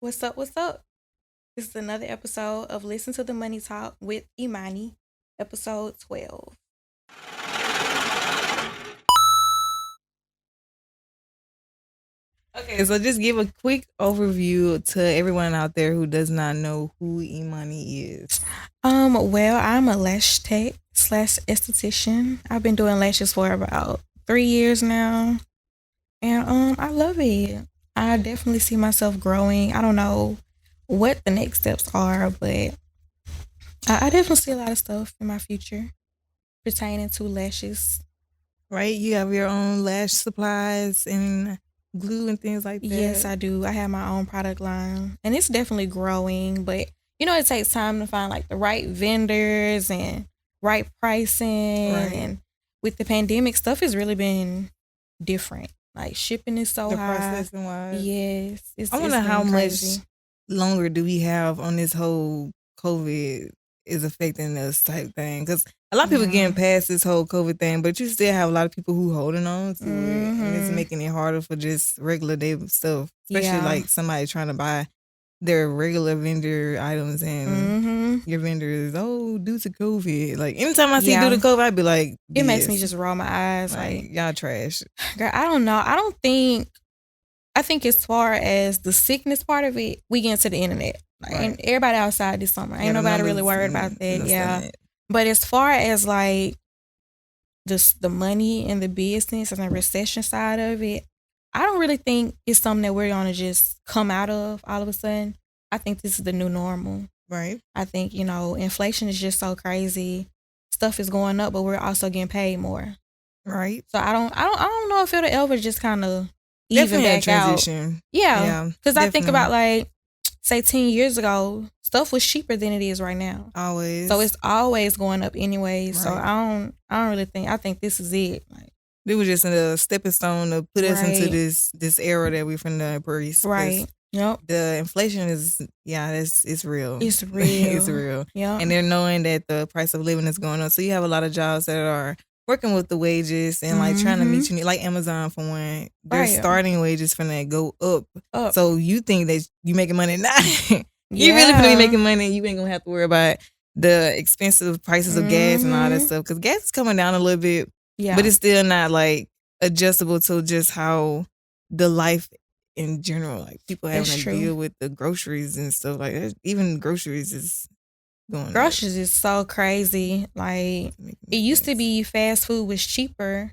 What's up? What's up? This is another episode of Listen to the Money Talk with Imani, episode 12. Okay, so just give a quick overview to everyone out there who does not know who Imani is. Well, I'm a lash tech slash esthetician. I've been doing lashes for about 3 years now. And I love it. I definitely see myself growing. I don't know what the next steps are, but I definitely see a lot of stuff in my future pertaining to lashes. Right? You have your own lash supplies and glue and things like that. Yes, I do. I have my own product line, and it's definitely growing. But it takes time to find like the right vendors and right pricing. Right. And with the pandemic, stuff has really been different. Like shipping is so The high. processing wise. Yes, I wonder it's how been much crazy. longer do we have on this whole COVID is affecting us type thing. Because a lot of people Yeah. getting past this whole COVID thing, but you still have a lot of people who holding on to it. And it's Mhm. making it harder for just regular day stuff. Especially Yeah. like somebody trying to buy their regular vendor items and your vendor is, due to COVID. Like anytime I see Yeah. due to COVID, I'd be like, It makes me BS. just roll my eyes. Like, y'all trash. girl, I don't know. I think as far as the sickness part of it, we get into the internet. Like, Right. and everybody outside this summer. Ain't Yeah, the nobody really numbers worried and about that. this Yeah. and that. But as far as like just the money and the business and the recession side of it, I don't really think it's something that we're gonna just come out of all of a sudden. I think this is the new normal. Right. I think, inflation is just so crazy. Stuff is going up, but we're also getting paid more. Right. So I don't know if it'll ever just kind of even Definitely a back out. transition. Yeah. Because I think definitely. about like, say 10 years ago, stuff was cheaper than it is right now. Always. So it's always going up anyway. So Right. I don't really think, I think this is it. Like, It was just a stepping stone to put us into Right. this era that we're finna embrace. 'cause right. Yep. The inflation is it's real. It's real. It's real. Yep. And they're knowing that the price of living is going up. So you have a lot of jobs that are working with the wages and like trying to meet you, like Amazon for one. Their Right. starting wages finna go up. Up. So you think that you making money now. You Yeah. really finna be making money. You ain't gonna have to worry about the expensive prices of gas and all that stuff. Because gas is coming down a little bit. Yeah. But it's still not like adjustable to just how the life in general, like people having That's to true. deal with the groceries and stuff like that. Even groceries is going up. Groceries is so crazy. Like, it used to be fast food was cheaper.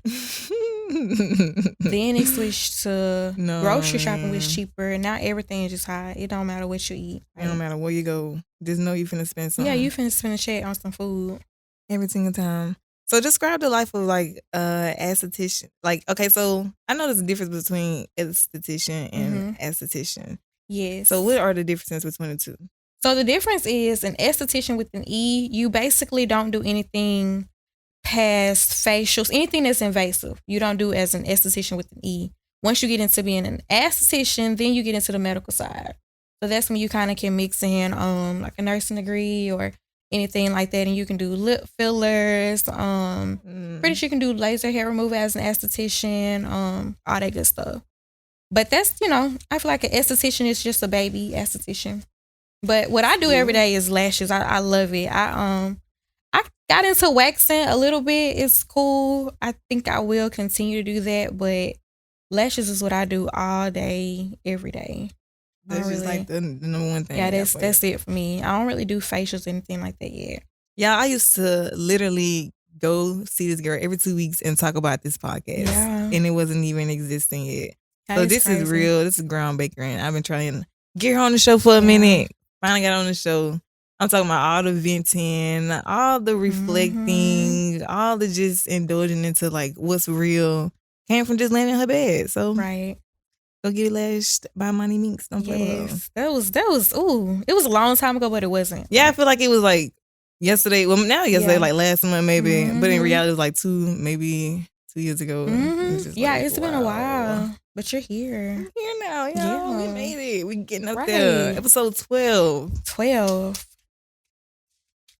Then it switched to grocery shopping was cheaper. And now everything is just high. It don't matter what you eat. It don't matter where you go. Just know you finna spend something. Yeah, you finna spend a check on some food. Every single time. So describe the life of like esthetician. Like, okay, so I know there's a difference between esthetician and esthetician. Yes. So what are the differences between the two? So the difference is an esthetician with an E, you basically don't do anything past facials, anything that's invasive. You don't do as an esthetician with an E. Once you get into being an esthetician, then you get into the medical side. So that's when you kind of can mix in like a nursing degree or anything like that, and you can do lip fillers. Pretty sure you can do laser hair removal as an esthetician. All that good stuff. But that's I feel like an esthetician is just a baby esthetician. But what I do every day is lashes. I love it. I got into waxing a little bit. It's cool. I think I will continue to do that. But lashes is what I do all day, every day. That's just like the number one thing. Yeah, that's it for me. I don't really do facials or anything like that yet. Yeah, I used to literally go see this girl every 2 weeks and talk about this podcast. Yeah. And it wasn't even existing yet. That So is this crazy. is real. This is groundbreaking. I've been trying to get her on the show for a minute. Finally got on the show. I'm talking about all the venting, all the reflecting, all the just indulging into like what's real. Came from just laying in her bed. So Right. go get lashed by Imani Minks. Don't play with her. Yes. That was ooh. It was a long time ago, but it wasn't. Yeah, I feel like it was like yesterday. Well, now yesterday, Yeah. like last month maybe. But in reality, it was like 2 years ago. It's just Yeah, like, it's been a wow. while. But you're here. I'm here now, y'all. Yeah. We made it. We getting up Right. there. Episode 12. 12.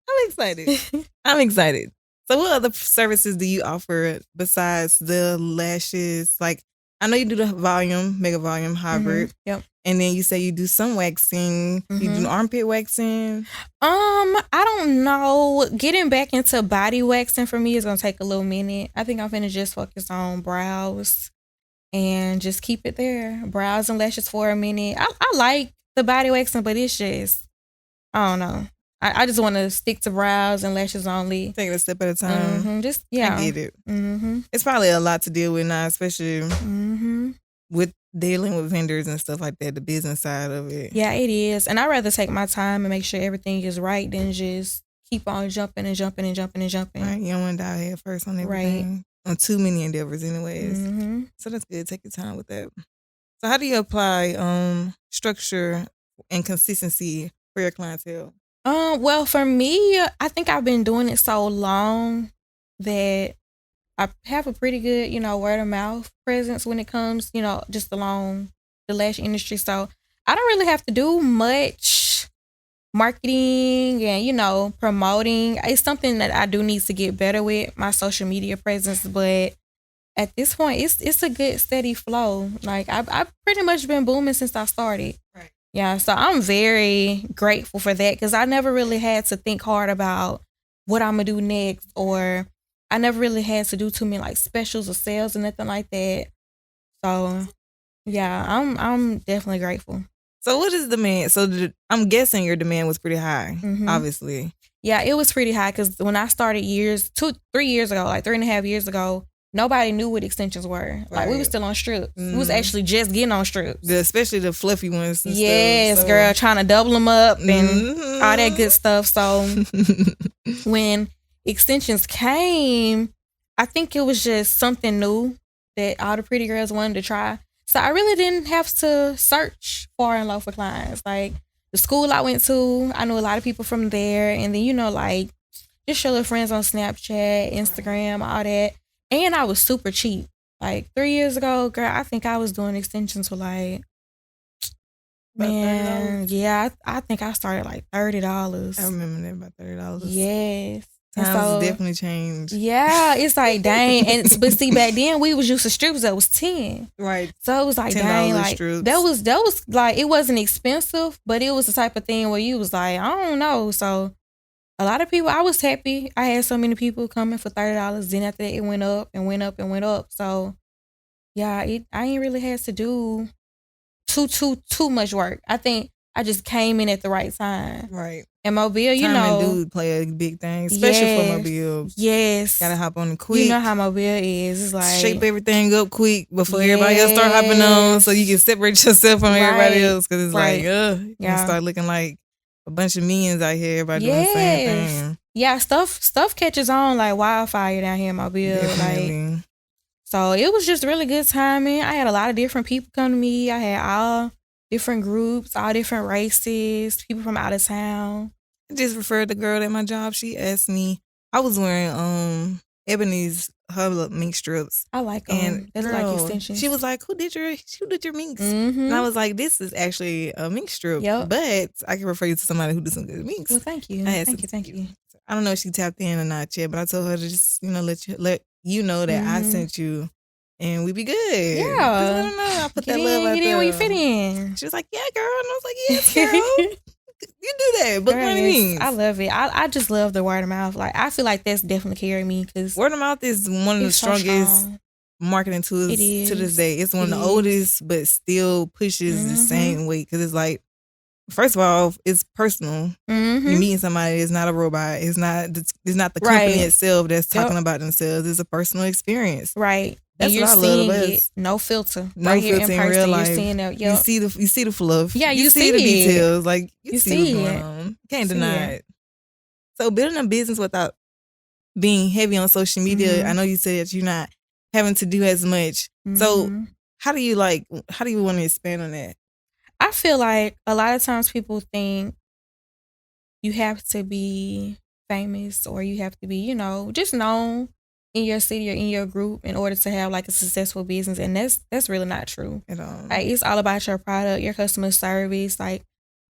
I'm excited. I'm excited. So what other services do you offer besides the lashes? Like, I know you do the volume, mega volume, hybrid. Yep. And then you say you do some waxing. You do armpit waxing. I don't know. Getting back into body waxing for me is gonna take a little minute. I think I'm finna just focus on brows and just keep it there. Brows and lashes for a minute. I like the body waxing, but it's just, I don't know. I just want to stick to brows and lashes only. Take it a step at a time. Just, yeah. I get it. It's probably a lot to deal with now, especially with dealing with vendors and stuff like that, the business side of it. Yeah, it is. And I'd rather take my time and make sure everything is right than just keep on jumping and jumping and jumping and jumping. Right. You don't want to dive head first on everything. Right. On too many endeavors anyways. So that's good. Take your time with that. So how do you apply structure and consistency for your clientele? Well, for me, I think I've been doing it so long that I have a pretty good, word of mouth presence when it comes, just along the lash industry. So I don't really have to do much marketing and, promoting. It's something that I do need to get better with, my social media presence. But at this point, it's a good steady flow. Like I've pretty much been booming since I started. Right. Yeah, so I'm very grateful for that because I never really had to think hard about what I'm gonna do next, or I never really had to do too many like specials or sales or nothing like that. So yeah, I'm definitely grateful. So what is demand? So I'm guessing your demand was pretty high, obviously. Yeah, it was pretty high because when I started 3 years ago, like 3.5 years ago, nobody knew what extensions were. Like, we were still on strips. We was actually just getting on strips. Especially the fluffy ones and yes, stuff. So. Girl, trying to double them up and all that good stuff. So when extensions came, I think it was just something new that all the pretty girls wanted to try. So I really didn't have to search far and low for clients. Like, the school I went to, I knew a lot of people from there. And then, like, just show their friends on Snapchat, Instagram, all that. And I was super cheap. Like 3 years ago, girl, I think I was doing extensions for like, man, yeah, I think I started like $30. I remember that, about $30. Yes. Times definitely changed. Yeah, it's like, dang. But see, back then we was used to strips that was 10. Right. So it was like, dang, like strips. that was like, it wasn't expensive, but it was the type of thing where you was like, I don't know. So a lot of people, I was happy. I had so many people coming for $30. Then after that, it went up and went up and went up. So yeah, I ain't really had to do too much work. I think I just came in at the right time. Right. And Mobile, time and dude play a big thing, especially for Mobile. Yes. Gotta hop on quick. You know how Mobile is. It's like, shape everything up quick before everybody else start hopping on, so you can separate yourself from everybody else. Because it's like, you start looking like a bunch of millions out here. Everybody doing the same thing. Yeah, stuff catches on like wildfire down here in Mobile. Definitely. Like, so it was just really good timing. I had a lot of different people come to me. I had all different groups, all different races, people from out of town. I just referred the girl at my job. She asked me, I was wearing Ebony's her mink strips. I like them. And that's like extensions. She was like, who did your minks? And I was like, this is actually a mink strip. But I can refer you to somebody who does some good minks. Well, thank you. Thank you. I don't know if she tapped in or not yet, but I told her to just, let you know that I sent you and we be good. Yeah. I don't know. I put that love out there. Get in where you fit in. She was like, yeah, girl. And I was like, yes, girl. You do that. Book my means. I love it. I just love the word of mouth. Like, I feel like that's definitely carried me. Cause word of mouth is one of the strongest marketing tools to this day. It's one of the oldest, but still pushes the same way. Because it's like, first of all, it's personal. You're meeting somebody. It's not a robot. It's not the company itself that's talking about themselves. It's a personal experience. Right. That's and what I love about it. No filter. No right filter here in real life. You're seeing that. You see the fluff. Yeah, you see the details. Like, you see what's it. going on. Can't deny it. So building a business without being heavy on social media, I know you said that you're not having to do as much. So how do you want to expand on that? I feel like a lot of times people think you have to be famous or you have to be, just known in your city or in your group in order to have like a successful business. And that's really not true at all. Like, it's all about your product, your customer service. Like,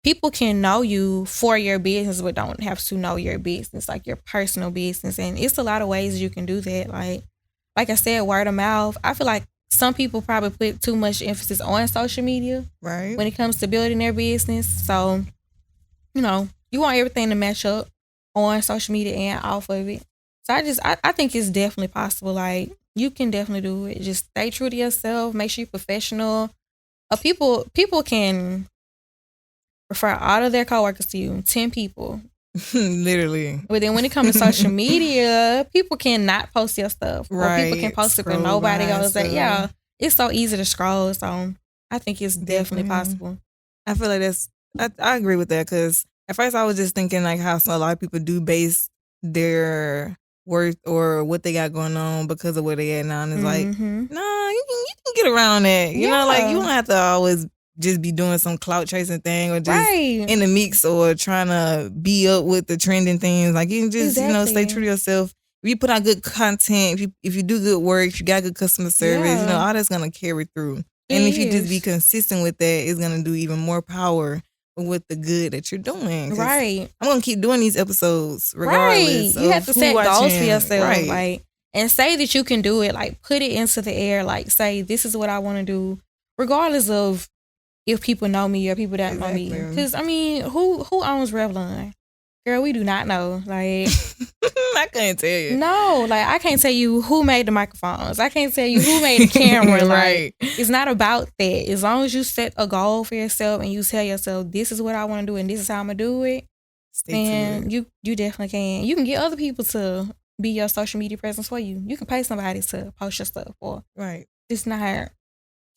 people can know you for your business, but don't have to know your business, like your personal business. And it's a lot of ways you can do that. Like I said, word of mouth. I feel like some people probably put too much emphasis on social media Right. when it comes to building their business. So, you want everything to match up on social media and off of it. So I think it's definitely possible. Like, you can definitely do it. Just stay true to yourself. Make sure you're professional. People can refer all of their coworkers to you. 10 people. Literally. But then when it comes to social media, people cannot post your stuff. Right. Or people can post it, but nobody else. Yeah, it's so easy to scroll. So I think it's definitely possible. I feel like I agree with that, because at first I was just thinking like how a lot of people do base their worth or what they got going on because of where they at now. And it's like, no, you can get around that. You know, like you don't have to always just be doing some clout chasing thing or just in the mix or trying to be up with the trending things. Like, you can just, stay true to yourself. If you put out good content, if you do good work, if you got good customer service, all that's going to carry through. And if you just be consistent with that, it's going to do even more power with the good that you're doing. Right. I'm going to keep doing these episodes regardless. You have to set goals for yourself. Right. Like, and say that you can do it. Like, put it into the air. Like, say, this is what I want to do, regardless of if people know me or people that know me. Because, I mean, who owns Revlon? Girl, we do not know. Like, I can't tell you. No, like, I can't tell you who made the microphones. I can't tell you who made the camera. Like, it's not about that. As long as you set a goal for yourself and you tell yourself, this is what I want to do and this is how I'm going to do it, then you definitely can. You can get other people to be your social media presence for you. You can pay somebody to post your stuff. It's not hard.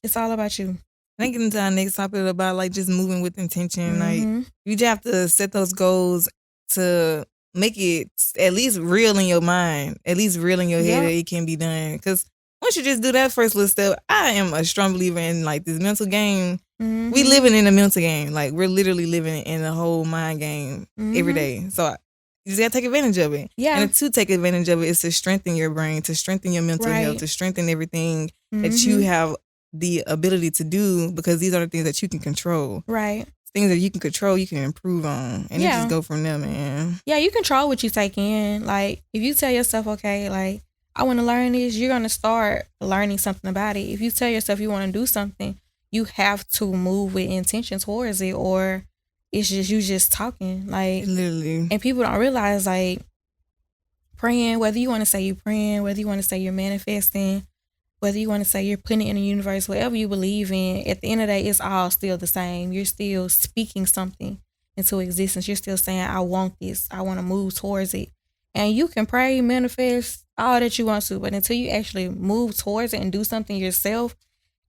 It's all about you. I think into our next topic about like just moving with intention. Like, you just have to set those goals to make it at least real in your mind, at least real in your head that it can be done. Because once you just do that first little step, I am a strong believer in like this mental game. We living in a mental game. Like, we're literally living in a whole mind game every day. So you just gotta take advantage of it. Yeah. And to take advantage of it is to strengthen your brain, to strengthen your mental health, to strengthen everything that you have the ability to do, because these are the things that you can control. Right. Things that you can control, you can improve on. And you just go from there, man. Yeah, you control what you take in. Like, if you tell yourself, okay, like, I want to learn this, you're going to start learning something about it. If you tell yourself you want to do something, you have to move with intention towards it, or it's just you just talking. Like, literally. And people don't realize, like, praying, whether you want to say you're praying, whether you want to say you're manifesting, whether you want to say you're putting it in the universe, whatever you believe in, at the end of the day, it's all still the same. You're still speaking something into existence. You're still saying, I want this. I want to move towards it. And you can pray, manifest, all that you want to, but until you actually move towards it and do something yourself,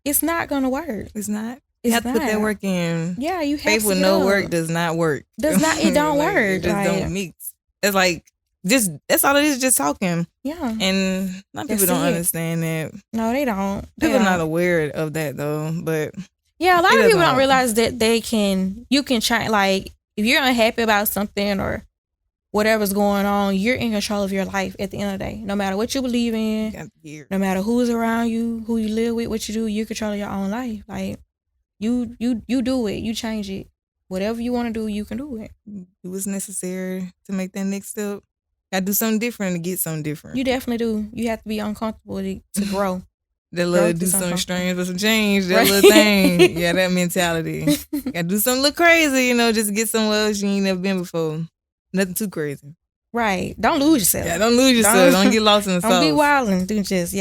it's not going to work. It's not. You have to put that work in. Yeah, you have to. Faith with no work does not work. It don't like, work. It just don't mix. It's like, that's all it is, just talking. Yeah. And a lot of people don't understand that. No, they don't. People are not aware of that, though. But yeah, a lot of people don't realize that you can try, like, if you're unhappy about something or whatever's going on, you're in control of your life at the end of the day. No matter what you believe in, no matter who's around you, who you live with, what you do, you're controlling your own life. Like, you do it. You change it. Whatever you want to do, you can do it. Do what's necessary to make that next step. Gotta do something different to get something different. You definitely do. You have to be uncomfortable to grow. That little do something strange for some change. That little thing. Yeah, that mentality. Gotta do something little crazy, just get somewhere else you ain't never been before. Nothing too crazy. Right. Don't lose yourself. Yeah, don't lose yourself. Don't get lost in the sauce. Don't be wild and do just,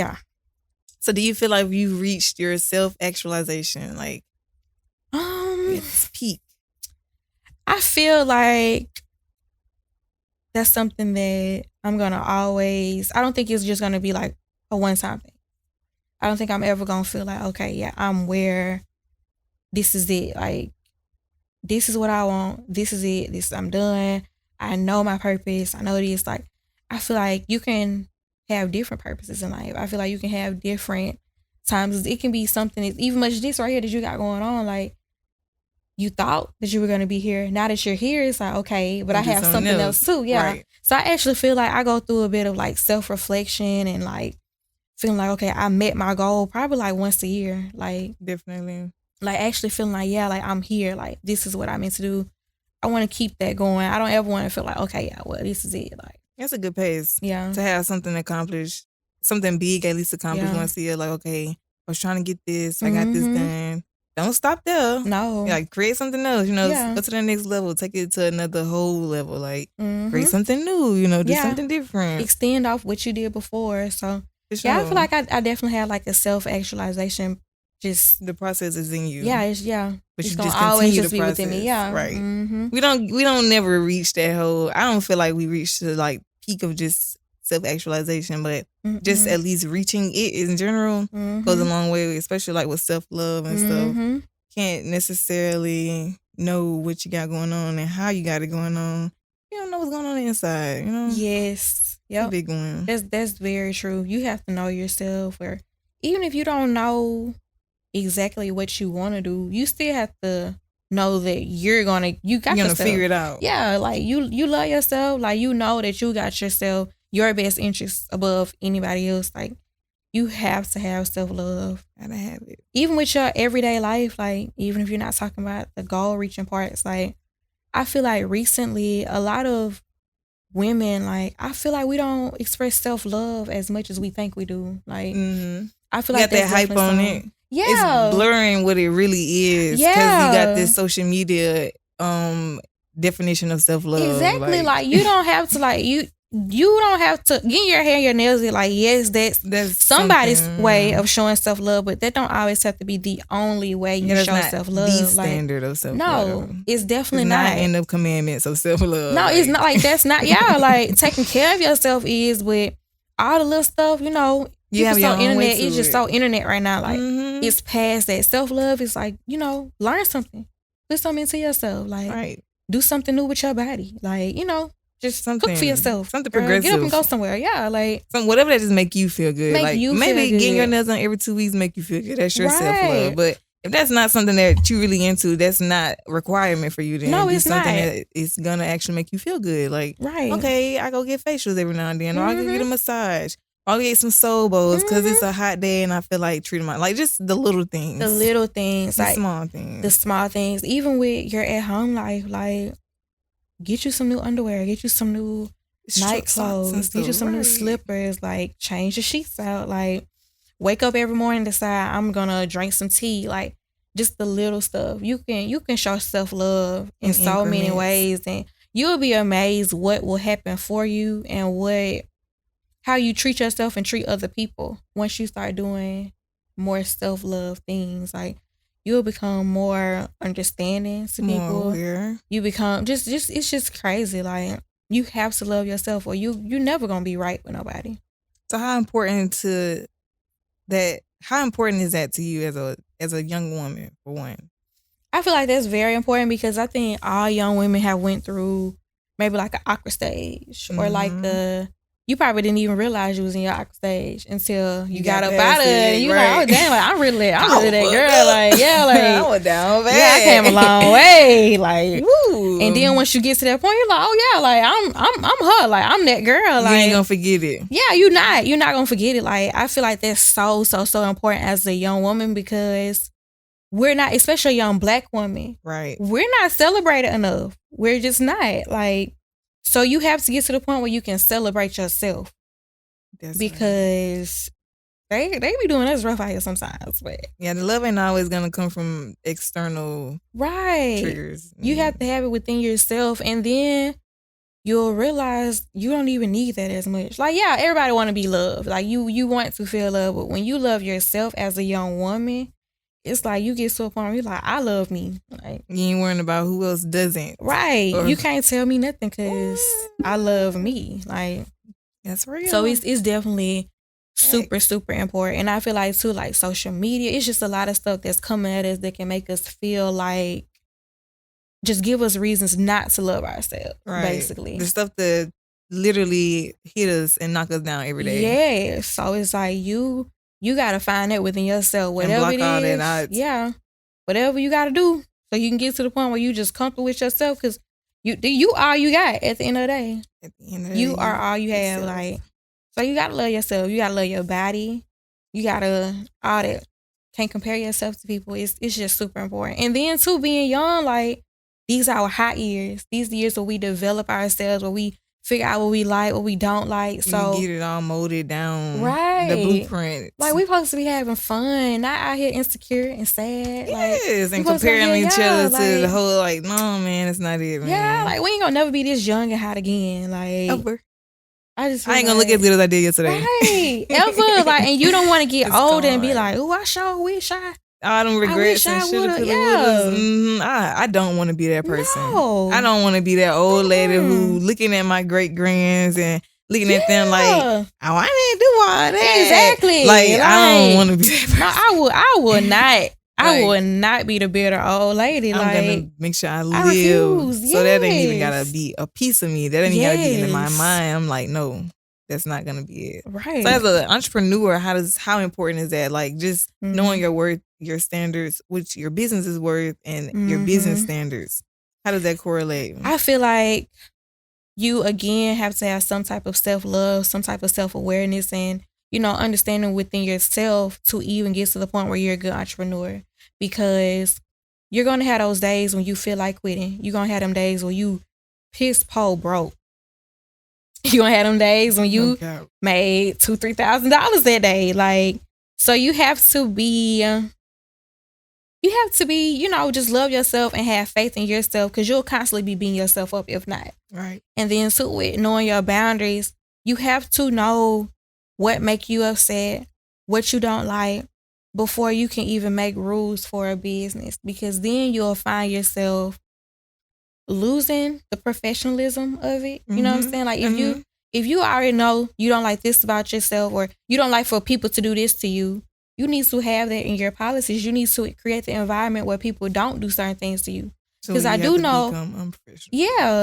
So do you feel like you've reached your self-actualization? Like, it's peak. I feel like that's something that I'm going to always, I don't think it's just going to be like a one-time thing. I don't think I'm ever going to feel like, okay, yeah, I'm where, this is it. Like, this is what I want. This is it. I'm done. I know my purpose. I know this. Like, I feel like you can have different purposes in life. I feel like you can have different times. It can be something as even much as this right here that you got going on. Like, you thought that you were going to be here. Now that you're here, it's like, okay, but I have something else too. Yeah. Right. So I actually feel like I go through a bit of like self-reflection and like feeling like, okay, I met my goal probably like once a year. Like, definitely. Like, actually feeling like, yeah, like I'm here. Like, this is what I'm meant to do. I want to keep that going. I don't ever want to feel like, okay, yeah, well, this is it. Like, that's a good pace. Yeah. To have something accomplished, something big at least accomplished once a year. Like, okay, I was trying to get this. I got this done. Don't stop there. No. Like, create something else, go to the next level. Take it to another whole level. Like, create something new, do something different. Extend off what you did before. So, sure. I feel like I definitely have like a self-actualization. Just the process is in you. Yeah, but it's you just always continue just the be process. within me. Yeah. Right. We don't never reach that whole, I don't feel like we reach the like peak of just self-actualization, but just at least reaching it in general goes a long way, especially like with self-love and stuff. Can't necessarily know what you got going on and how you got it going on. You don't know what's going on inside, Yes. Yep. It's a big one. That's very true. You have to know yourself, or even if you don't know exactly what you want to do, you still have to know that you're gonna figure it out. Yeah, like you love yourself, like you know that you got yourself, your best interests above anybody else. Like, you have to have self-love. Gotta have it. Even with your everyday life, like, even if you're not talking about the goal-reaching parts, like, I feel like recently a lot of women, like, I feel like we don't express self-love as much as we think we do. Like, I feel like that hype on it. Yeah. It's blurring what it really is. Yeah. Because you got this social media definition of self-love. Exactly. Like, you don't have to, like, you don't have to get your hair and your nails. Like, yes, that's somebody's way of showing self-love, but that don't always have to be the only way you show self-love. The standard of self-love. No, it's definitely it's not. End of commandments of self-love. No, it's not. Like, that's not. Yeah, like, taking care of yourself is, with all the little stuff, you have your own internet. Way to it's just it. so internet right now. Like, it's past that. Self-love is like, learn something, put something into yourself. Like, do something new with your body. Like, just something, cook for yourself. Something progressive. Get up and go somewhere. Yeah, like whatever that just make you feel good. Maybe good. Getting your nails done every 2 weeks make you feel good. That's your self-love. But if that's not something that you really into, that's not a requirement for you. Then no, it's something not. that is gonna actually make you feel good. Like, okay, I go get facials every now and then, or I go get a massage. I'll get some soul bowls because it's a hot day and I feel like treating my, like, just the little things. The little things. The like, small things. The small things. Even with your at-home life, like, get you some new underwear, get you some new night clothes, get you some new slippers, like, change your sheets out, like, wake up every morning, decide I'm gonna drink some tea, like, just the little stuff. You can show self-love in so many ways, and you'll be amazed what will happen for you and how you treat yourself and treat other people once you start doing more self-love things. Like, you'll become more understanding to people. You become just it's just crazy. Like, you have to love yourself, or you're never gonna be right with nobody. So how important is that to you as a young woman, for one? I feel like that's very important because I think all young women have went through maybe like an awkward stage, or like you probably didn't even realize you was in your awkward stage until you got up out of it. And you like, oh damn, like, I'm really that girl. Like, yeah, like I went down bad. Yeah, I came a long way. Like, woo. And then once you get to that point, you're like, oh yeah, like I'm her. Like, I'm that girl. Like, you ain't gonna forget it. Yeah, you're not gonna forget it. Like, I feel like that's so important as a young woman, because we're not, especially a young Black woman. Right. We're not celebrated enough. We're just not. Like, so you have to get to the point where you can celebrate yourself. Because they be doing us rough out here sometimes. But yeah, the love ain't always gonna come from external triggers. You have to have it within yourself, and then you'll realize you don't even need that as much. Like, yeah, everybody want to be loved. Like, you want to feel love, but when you love yourself as a young woman, it's like you get to a point where you're like, I love me. Like, you ain't worrying about who else doesn't. Right. You can't tell me nothing because I love me. Like, that's real. So it's definitely super important. And I feel like too, like, social media, it's just a lot of stuff that's coming at us that can make us feel like, just give us reasons not to love ourselves, basically. The stuff that literally hit us and knock us down every day. Yeah. So it's like you gotta find that within yourself, whatever it is. Yeah, whatever you gotta do, so you can get to the point where you just comfortable with yourself, because you all you got at the end of the day. At the end of the day, you are all you have. Like, so you gotta love yourself. You gotta love your body. You gotta all that. Can't compare yourself to people. It's just super important. And then too, being young, like, these are our hot years. These years where we develop ourselves, where we figure out what we like, what we don't like. So you get it all molded down. Right. The blueprint. Like, we supposed to be having fun, not out here insecure and sad. Yes, like, and comparing each other like, to the whole, like, no, man, it's not it, man. Yeah, like, we ain't gonna never be this young and hot again. Like, ever. I ain't gonna look as good as I did yesterday. Right. Ever. Like, and you don't want to get older and be like, oh, I sure wish all them regrets and shoulda, coulda, wouldas. I don't want to be that person. No. I don't want to be that old lady who looking at my great grands and looking at them like, oh, I didn't do all that. Exactly. Like I don't want to be that person. No, I would not. I would not be the bitter old lady. I'm gonna make sure I live. Refuse. So that ain't even gotta be a piece of me. That ain't gotta be in my mind. I'm like, no. That's not gonna be it. Right. So as an entrepreneur, how important is that? Like just knowing your worth, your standards, which your business is worth, and your business standards. How does that correlate? I feel like you again have to have some type of self-love, some type of self-awareness, and understanding within yourself to even get to the point where you're a good entrepreneur. Because you're gonna have those days when you feel like quitting. You're gonna have them days when you piss po broke. You gonna have them days when you made $2,000-$3,000 that day. Like, so you have to be, just love yourself and have faith in yourself, because you'll constantly be beating yourself up if not. Right. And then too, with knowing your boundaries, you have to know what make you upset, what you don't like, before you can even make rules for a business, because then you'll find yourself losing the professionalism of it. You know what I'm saying? Like, if you already know you don't like this about yourself, or you don't like for people to do this to you, you need to have that in your policies. You need to create the environment where people don't do certain things to you. Because I do know,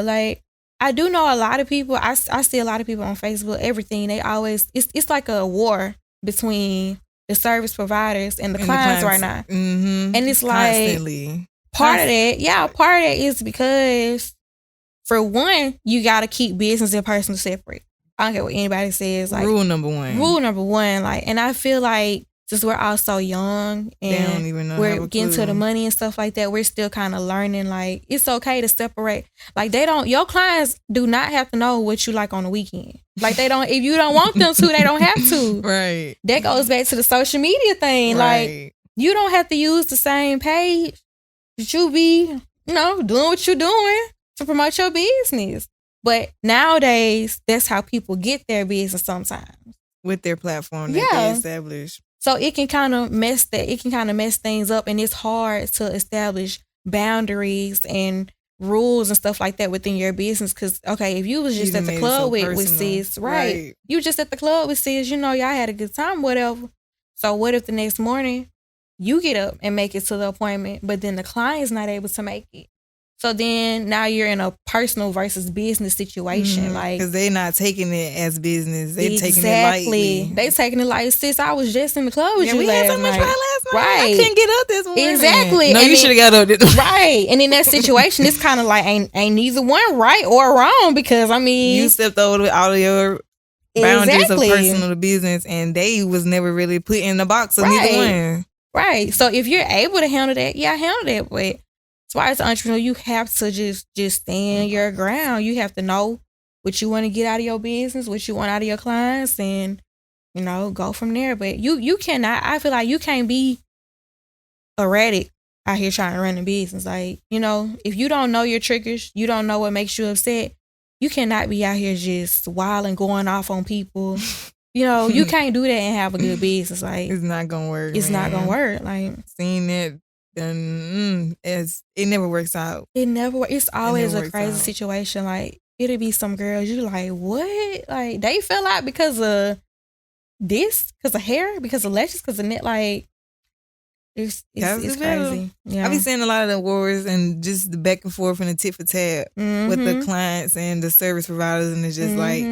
like, I do know a lot of people. I see a lot of people on Facebook. Everything they always it's like a war between the service providers and the clients right now, and it's like constantly. Part of that is because, for one, you got to keep business and personal separate. I don't care what anybody says. Like, rule number one. Like, and I feel like since we're all so young and don't even know we're getting to the money and stuff like that, we're still kind of learning. Like, it's okay to separate. Like, your clients do not have to know what you like on the weekend. Like, they don't. If you don't want them to, they don't have to. Right. That goes back to the social media thing. Right. Like, you don't have to use the same page that you be, doing what you're doing to promote your business. But nowadays, that's how people get their business sometimes. With their platform that they establish. So it can kind of mess things up, and it's hard to establish boundaries and rules and stuff like that within your business. Because, okay, if you was just at the club with sis, right? You just at the club with sis, y'all had a good time, whatever. So what if the next morning you get up and make it to the appointment, but then the client's not able to make it? So then now you're in a personal versus business situation. Like, because they're not taking it as business. They're taking it lightly. They taking it like, sis, I was just in the club with you we had so much fun last night. Right. I couldn't get up this morning. Exactly. No, you should have got up this morning. Right. And in that situation, it's kind of like ain't neither one right or wrong, because, I mean, you stepped over all of your boundaries of personal to business, and they was never really put in the box of neither one. Right. So if you're able to handle that, handle that. But as far as an entrepreneur, you have to just stand your ground. You have to know what you want to get out of your business, what you want out of your clients, and, go from there. But you cannot, I feel like you can't be erratic out here trying to run a business. Like, if you don't know your triggers, you don't know what makes you upset, you cannot be out here just wild and going off on people. You can't do that and have a good business. Like, it's not gonna work. It's not gonna work. Like, seeing it, then it never works out. It never works. It's always a crazy situation. Like, it'll be some girls you like, what? Like, they fell out because of this, because of hair, because of lashes, because of net. Like, it's crazy. Yeah. I be seeing a lot of the wars and just the back and forth and the tit for tat with the clients and the service providers, and it's just like,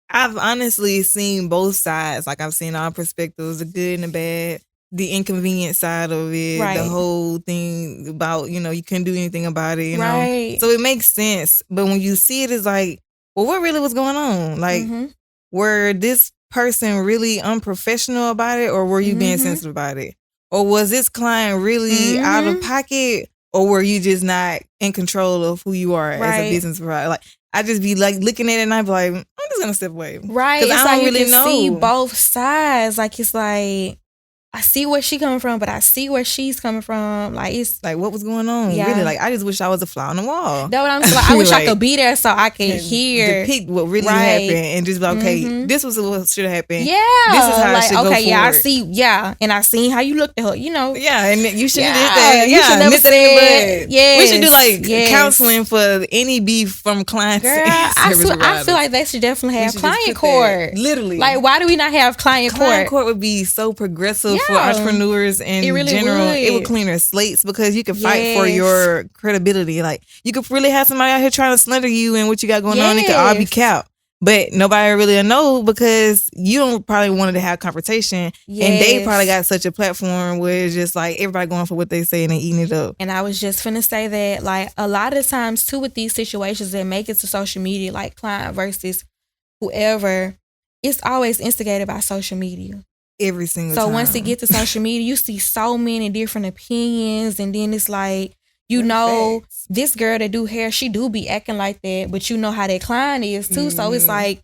I've honestly seen both sides. Like, I've seen all perspectives, the good and the bad, the inconvenient side of it, the whole thing about, you couldn't do anything about it, you know? So it makes sense. But when you see it, it's like, well, what really was going on? Like, were this person really unprofessional about it, or were you being sensitive about it? Or was this client really out of pocket, or were you just not in control of who you are as a business provider? Like, I just be like looking at it and I be like, I'm just gonna step away. Right. Because I don't really know. See both sides. Like, it's like, I see where she coming from, but I see where she's coming from. Like, it's like, what was going on? Yeah. Really, like, I just wish I was a fly on the wall. That's what I'm saying. Like, I wish I could be there so I could hear, depict what really happened, and just be like, okay, this was what should have happened. Yeah, this is how like, I should go forward. I see. Yeah, and I seen how you looked at her. You know. Yeah, and you should have did that. You should never said. Yeah, we should do like counseling for any beef from clients. Girl, I feel like they should definitely have client court. Literally, like, why do we not have client court? Client court would be so progressive for entrepreneurs. In really general, it would clean their slates because you can fight for your credibility. Like, you could really have somebody out here trying to slander you and what you got going on. It could all be capped, but nobody really know because you don't probably wanted to have confrontation, and they probably got such a platform where it's just like everybody going for what they say and they eating it up. And I was just finna say that, like, a lot of times too with these situations that make it to social media, like client versus whoever, it's always instigated by social media. Every single time. So once it gets to social media, you see so many different opinions, and then it's like, you know, this girl that do hair, she do be acting like that, but you know how that client is too. So it's like,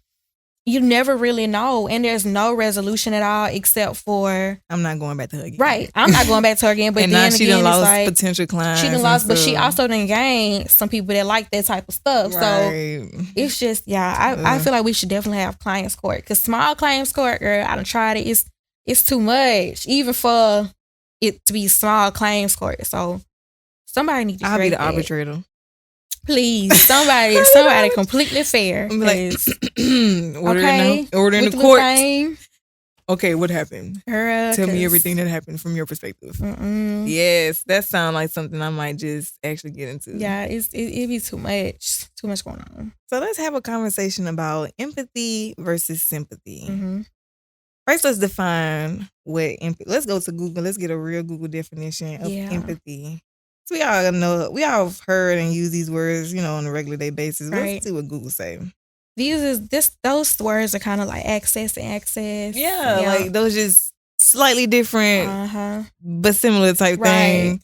you never really know, and there's no resolution at all except for, I'm not going back to her again. Right, I'm not going back to her again. But and then now she again, done lost like, potential clients. She done lost, but she also done gained some people that like that type of stuff. Right. So it's just, I feel like we should definitely have clients court, because small clients court, girl, I done tried it. It's too much, even for it to be small claims court. So somebody need to. I'll be the arbitrator. Please, somebody completely fair. Like, order in the court. Okay, what happened? Girl, tell me everything that happened from your perspective. Yes, that sounds like something I might just actually get into. Yeah, it'd be too much going on. So let's have a conversation about empathy versus sympathy. Mm-hmm. First, let's define what empathy. Let's go to Google. Let's get a real Google definition of empathy. So we all know, we all have heard and use these words, you know, on a regular day basis. Right. Let's see what Google say. Those words are kind of like access and access. Yeah, like those just slightly different, but similar type thing.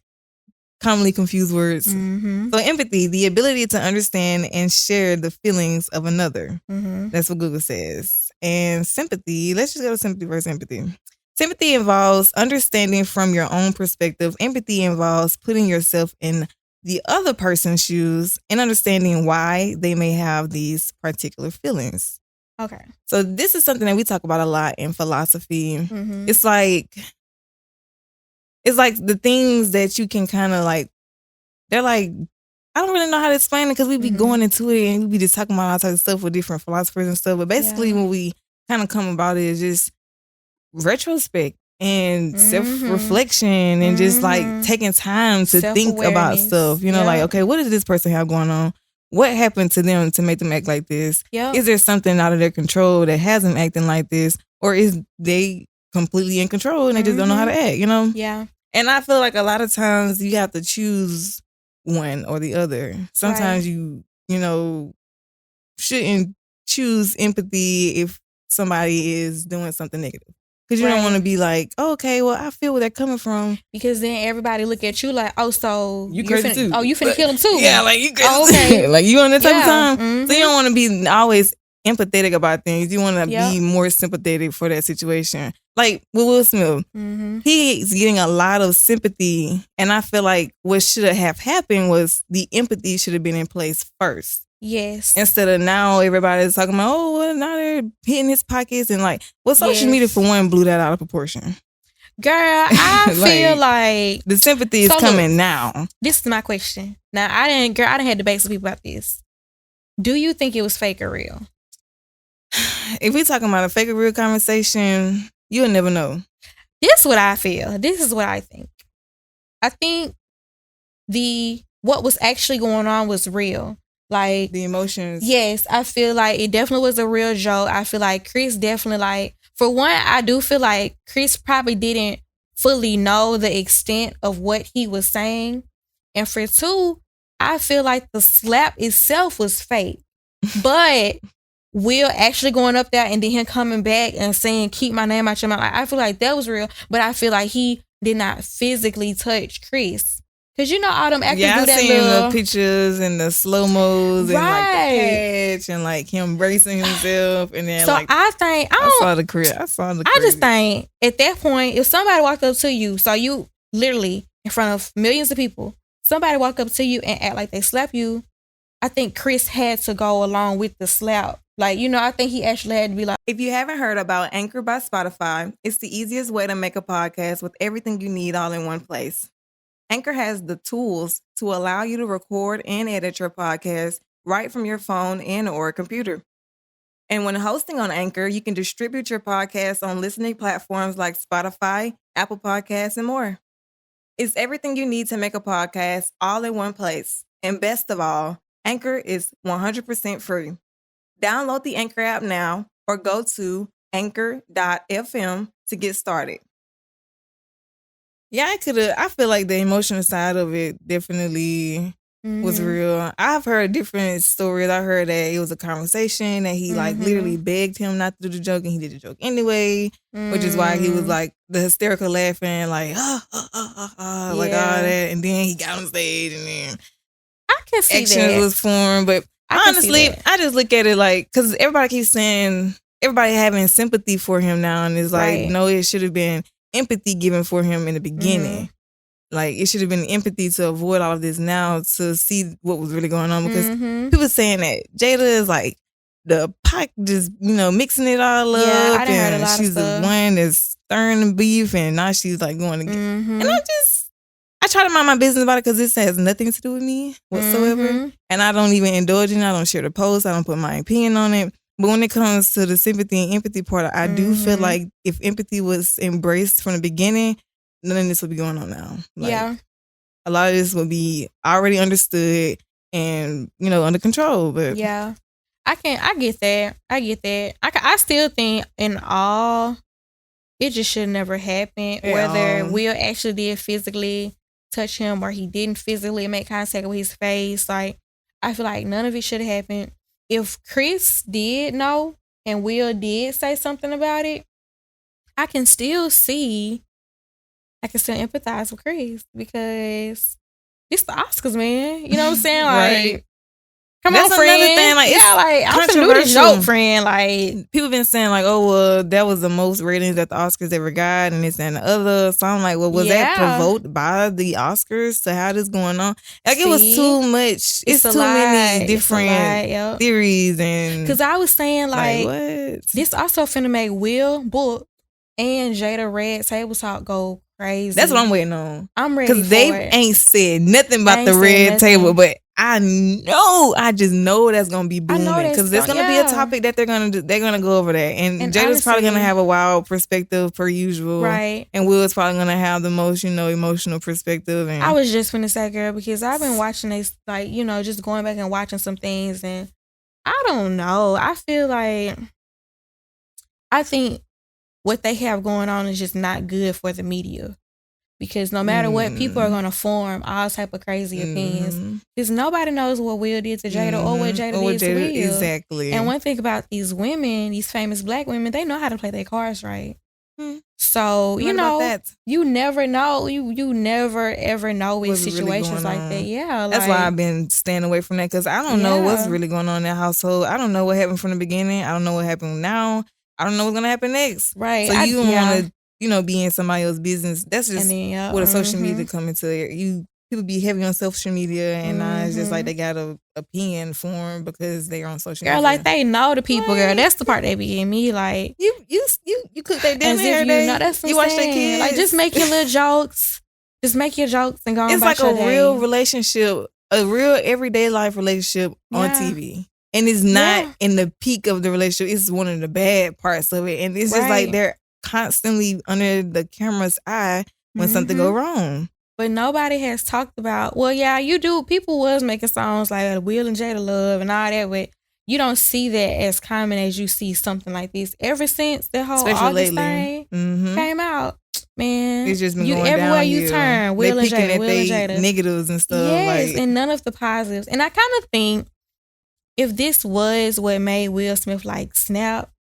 Commonly confused words. Mm-hmm. So empathy, the ability to understand and share the feelings of another. Mm-hmm. That's what Google says. And sympathy, let's just go to sympathy versus empathy. Sympathy involves understanding from your own perspective. Empathy involves putting yourself in the other person's shoes and understanding why they may have these particular feelings. Okay. So this is something that we talk about a lot in philosophy. Mm-hmm. It's like the things that you can kind of like, they're like, I don't really know how to explain it because we be going into it and we be just talking about all types of stuff with different philosophers and stuff. But basically when we kind of come about it is just retrospect and self-reflection and just like taking time to think about stuff. You know, like, okay, what does this person have going on? What happened to them to make them act like this? Yep. Is there something out of their control that has them acting like this? Or is they completely in control and they just don't know how to act, you know? Yeah. And I feel like a lot of times you have to choose one or the other. Sometimes you know, shouldn't choose empathy if somebody is doing something negative. Because you don't want to be like, oh, okay, well, I feel where they're coming from. Because then everybody look at you like, oh, so you crazy too. Oh, you finna kill them too. Yeah, like you crazy. Oh, okay. Like you on that type of time. Mm-hmm. So you don't want to be always empathetic about things. You want to be more sympathetic for that situation. Like with Will Smith, he's getting a lot of sympathy. And I feel like what should have happened was the empathy should have been in place first. Yes. Instead of now everybody's talking about, oh, well, now they're hitting his pockets and like, well, social media for one blew that out of proportion. Girl, I feel like the sympathy is coming now. This is my question. Now, I didn't have debates with people about this. Do you think it was fake or real? If we're talking about a fake or real conversation, you'll never know. This is what I feel. This is what I think. I think what was actually going on was real. Like the emotions. Yes, I feel like it definitely was a real joke. I feel like Chris definitely, like, for one, I do feel like Chris probably didn't fully know the extent of what he was saying. And for two, I feel like the slap itself was fake. But Will actually going up there and then him coming back and saying, keep my name out your mouth, I feel like that was real. But I feel like he did not physically touch Chris. Cause you know all them actors Yeah, do I that seen little the pictures and the slow-mos and like the right. patch and like him bracing himself and then So like I think I saw the crib. I saw the I just crib. think at that point, if somebody walked up to you, so you literally in front of millions of people, somebody walk up to you and act like they slap you, I think Chris had to go along with the slap. Like, you know, I think he actually had to be like, If you haven't heard about Anchor by Spotify, it's the easiest way to make a podcast with everything you need all in one place. Anchor has the tools to allow you to record and edit your podcast right from your phone and or computer. And when hosting on Anchor, you can distribute your podcast on listening platforms like Spotify, Apple Podcasts, and more. It's everything you need to make a podcast all in one place. And best of all, Anchor is 100% free. Download the Anchor app now or go to anchor.fm to get started. Yeah, I feel like the emotional side of it definitely was real. I've heard different stories. I heard that it was a conversation that he like literally begged him not to do the joke and he did the joke anyway, which is why he was like the hysterical laughing, like, like all that. And then he got on stage and then I can see actions that. was formed. But honestly, I just look at it like, because everybody keeps saying, everybody having sympathy for him now. And it's like, no, it should have been empathy given for him in the beginning. Like, it should have been empathy to avoid all of this now to see what was really going on. Because people saying that Jada is like the pot, just, mixing it all up. I done heard a lot she's of stuff. the one that's stirring the beef and now she's like going to get. And I try to mind my business about it because this has nothing to do with me whatsoever. And I don't even indulge in it. I don't share the post. I don't put my opinion on it. But when it comes to the sympathy and empathy part, I do feel like if empathy was embraced from the beginning, none of this would be going on now. Like, a lot of this would be already understood and, under control. But I get that. I still think in all, it just should never happen. Whether Will actually did physically touch him or he didn't physically make contact with his face, like, I feel like none of it should have happened. If Chris did know and Will did say something about it, I can still empathize with Chris because it's the Oscars, man. You know what I'm saying? Like, come That's on, friend. Another thing. Like, I'm finna do this joke, friend. Like, people been saying like, oh, well, that was the most ratings that the Oscars ever got, and this and the other. So I'm like, well, was that provoked by the Oscars to have this going on? Like, it was too much. It's too many different theories, and because I was saying like what? This also finna make Will Book and Jada Red Table Talk go crazy. That's what I'm waiting on. I'm ready because they ain't said nothing about the red table, but I just know that's gonna be booming because there's gonna be a topic that they're gonna do. They're gonna go over that, and Jada's honestly, probably gonna have a wild perspective per usual, right? And Will's probably gonna have the most, emotional perspective. And I was just gonna say, girl, because I've been watching this, like, just going back and watching some things, and I don't know. I feel like I think what they have going on is just not good for the media. Because no matter what, people are going to form all type of crazy opinions. Because nobody knows what Will did to Jada or what Jada did to Will. Exactly. And one thing about these women, these famous black women, they know how to play their cards right. So, you never know. You never, ever know in situations like that. Yeah. That's why I've been staying away from that because I don't know what's really going on in that household. I don't know what happened from the beginning. I don't know what happened now. I don't know what's going to happen next. Right. So you don't want to be in somebody else's business. That's just what a social media come into it. People be heavy on social media, and it's just like they got a opinion form because they're on social media. Girl, like they know the people, girl. That's the part they be in me. Like you cook their dinner every day. That's what you watch their kids. Like just make your little jokes. Just make your jokes and go on. It's about like your a real relationship, a real everyday life relationship on TV. And it's not in the peak of the relationship. It's one of the bad parts of it. And it's just like they're constantly under the camera's eye when something go wrong. But nobody has talked about, you do. People was making songs like Will and Jada Love and all that, but you don't see that as common as you see something like this. Ever since the whole August thing came out, man, it's just been going everywhere downhill. You turn, Will and Jada. Negatives and stuff. Yes, and none of the positives. And I kind of think if this was what made Will Smith like snap,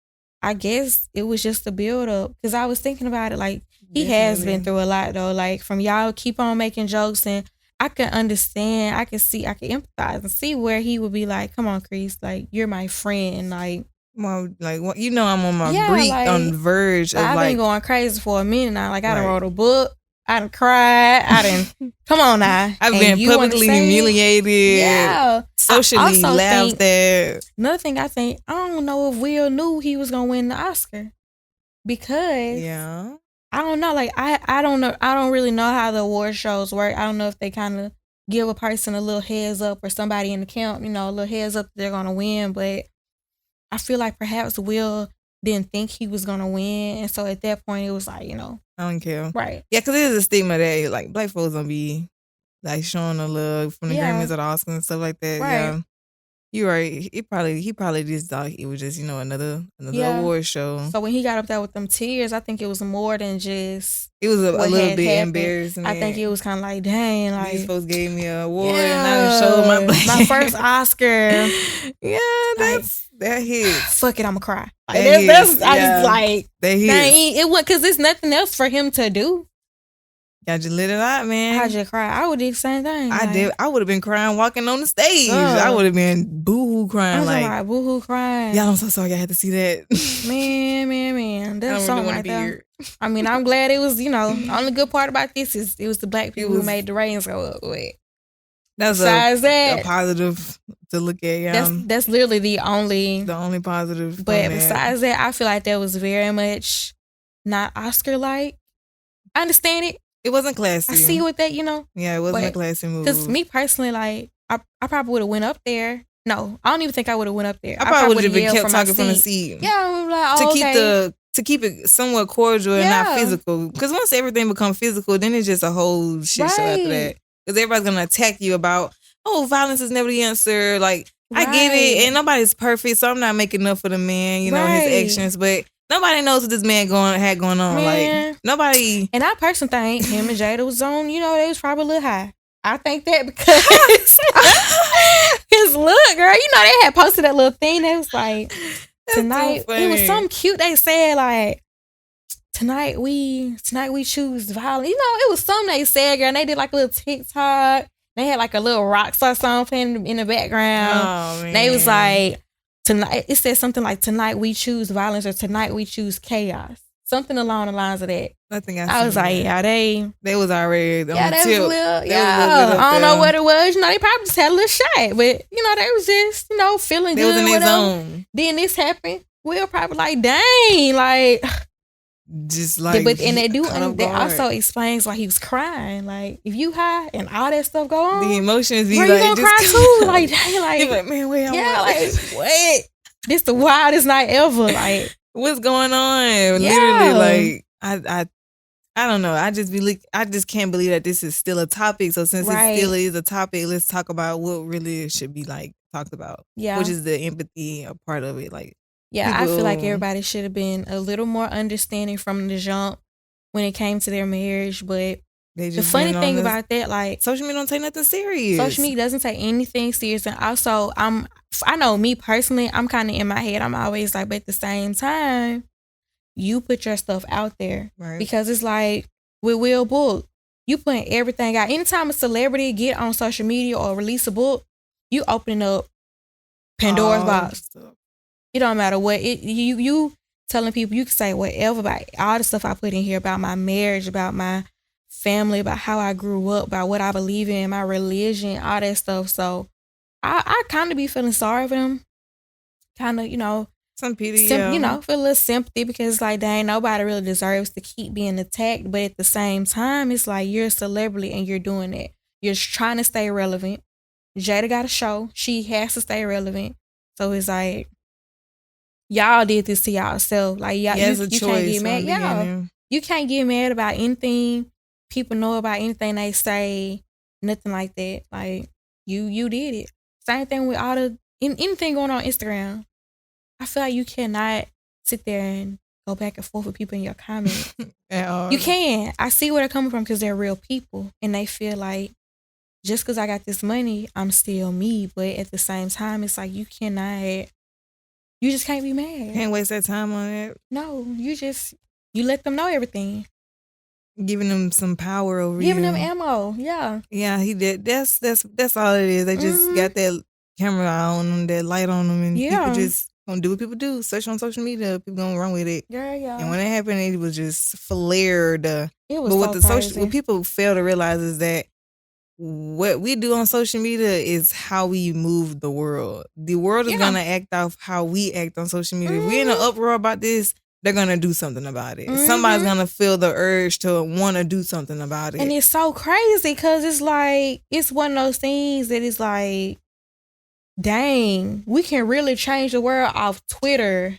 I guess it was just a build up. Because I was thinking about it, like he has been through a lot though. Like from y'all keep on making jokes, and I can understand, I can see, I can empathize and see where he would be like, come on, Chris, like, you're my friend. Like, well, like, you know, I'm on my Yeah, brink, like- on the verge of I've been like, going crazy for a minute now. Like, I done Right. wrote a book. I done cried. I done, come on now. I've And been you wanna publicly say it? humiliated, Yeah. socially also laughed at. Another thing I think, I don't know if Will knew he was going to win the Oscar. Because Yeah. I don't know. Like, I don't know. I don't really know how the award shows work. I don't know if they kind of give a person a little heads up or somebody in the camp, you know, a little heads up that they're going to win. But I feel like perhaps Will didn't think he was going to win. And so at that point, it was like, you know. I don't care. Right. Yeah, because there's a stigma that like black folks don't be like showing the love from the Yeah. Grammys or the Oscars and stuff like that. Right. Yeah. You're right. He probably just thought it was just, you know, another Yeah. award show. So when he got up there with them tears, I think it was more than just. It was a what little had bit happened. embarrassing. I think it was kind of like, dang, like. These folks gave me an award and I done showed my black. My first Oscar. Yeah, that hits. Fuck it, I'ma cry. Like, That that's hits, I yeah. just like, That hits. dang, it was because there's nothing else for him to do. Y'all just let it out, man. I just cry. I would do the same thing. I like, did. I would have been crying walking on the stage. Ugh. I would have been boohoo I crying was like, like boohoo crying. y'all, I'm so sorry I had to see that. Man. I That's don't something really like be that. here. I mean, I'm glad it was, you know, the only good part about this is it was the black people who was- made the ratings go up with. That's Besides a that, positive to look at. Yeah, that's literally the only. the only positive. But from that. besides that, I feel like that was very much not Oscar-like. I understand it. It wasn't classy. I see what that, you know. Yeah, it wasn't but- a classy move. Because me personally, like, I probably would have went up there. No, I don't even think I would have went up there. I probably would have would've been yelled kept from my talking from the seat. seat. Yeah, I'm like, to oh, keep okay. to keep it somewhat cordial and Yeah. not physical. Because once everything becomes physical, then it's just a whole shit show after Right. that. Because everybody's gonna attack you about, oh, violence is never the answer. Like, I get Right. it, and nobody's perfect, so I'm not making up for the man, you know, Right. his actions. But nobody knows what this man had going on. Man. Like, nobody. And I personally think him and Jada was on, you know, they was probably a little high. I think that because his look, girl, you know, they had posted that little thing that was like, tonight, it was something cute. They said like, tonight we choose violence. You know, it was something they said, girl. And they did like a little TikTok. They had like a little rock star song playing in the background. Oh, man. They was like, tonight, it said something like, tonight we choose violence or tonight we choose chaos. Something along the lines of that. I think I was like, yeah, they was already on yeah, the that tip. was a little, They yeah. was a little bit up I don't know there. what it was. You know, they probably just had a little shot, but you know, they was just, you know, feeling They good. was in their whatever. zone. Then this happened. Will probably like, dang, like. Just like, but and they do, caught and off that guard. also explains why he was crying. Like, if you high and all that stuff go on, the emotions be where like, you gonna just cry too? Like, dang, He like, like, man, wait, yeah, like, what? this the wildest night ever. Like, What's going on? Yeah. Literally, like, I don't know. I just can't believe that this is still a topic. So since Right. it still is a topic, let's talk about what really should be like talked about. yeah, Which is the empathy a part of it. Like, yeah. I feel like people- everybody should have been a little more understanding from the jump when it came to their marriage. But they the just funny been on thing this- about that, like, social media don't take nothing serious. social media doesn't take anything serious. And also, I know me personally, I'm kind of in my head, I'm always like, but at the same time, you put your stuff out there. Right. Because it's like with Will Book, you putting everything out. Anytime a celebrity get on social media or release a book, you opening up Pandora's All box. stuff. It don't matter what you telling people, you can say whatever about all the stuff I put in here about my marriage, about my family, about how I grew up, about what I believe in, my religion, all that stuff. So I kind of be feeling sorry for them. Kind of, you know, Some pity, you know, feel a little sympathy because like, dang, nobody really deserves to keep being attacked. But at the same time, it's like you're a celebrity and you're doing it. You're just trying to stay relevant. Jada got a show. She has to stay relevant. So it's like, y'all did this to y'allself. Like, y'all, He has a you choice can't get from mad. the Yeah, beginning. you can't get mad about anything people know about anything they say. Nothing like that. Like, you did it. Same thing with all the anything going on Instagram. I feel like you cannot sit there and go back and forth with people in your comments. At all. You can. I see where they're coming from because they're real people and they feel like just because I got this money, I'm still me. But at the same time, it's like you just can't be mad. Can't waste that time on it. No, you let them know everything. Giving them some power over Giving you. them ammo. Yeah. Yeah, he did. That's all it is. They just got that camera on them, that light on them, and people just gonna do what people do. Search on social media, people gonna run with it. Yeah. And when it happened, it was just flared. It was but so crazy. what people fail to realize is that what we do on social media is how we move the world. The world is gonna act off how we act on social media. If we're in an uproar about this, they're gonna do something about it. Somebody's gonna feel the urge to want to do something about it. And it's so crazy because it's like, it's one of those things that is like, dang, we can really change the world off Twitter.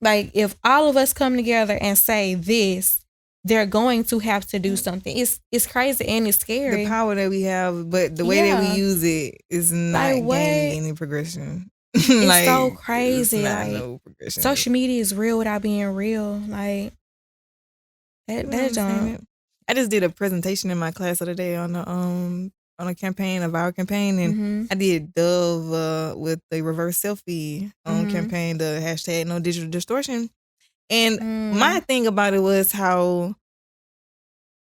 Like, if all of us come together and say this, they're going to have to do something. It's crazy and it's scary. The power that we have, but the way that we use it is not gaining any progression. It's like, so crazy. Like, no progression. Social media is real without being real. Like, that's I just did a presentation in my class the other day on a campaign, a viral campaign, and I did Dove with the reverse selfie campaign, the hashtag no digital distortion. And my thing about it was how